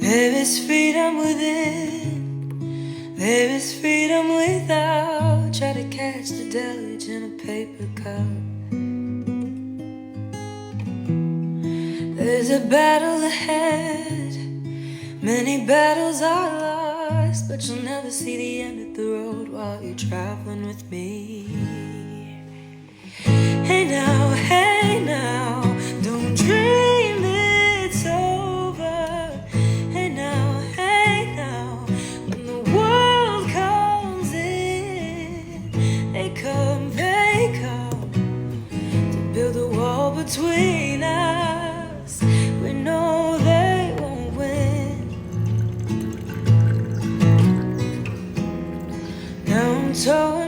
There is freedom within, there is freedom without. Try to catch the deluge in a paper cup. There's a battle ahead, many battles are lost, but you'll never see the end of the road while you're traveling with me. Hey now, don't dream it's over. Hey now, when the world comes in, they come to build a wall between us. We know they won't win. Now I'm torn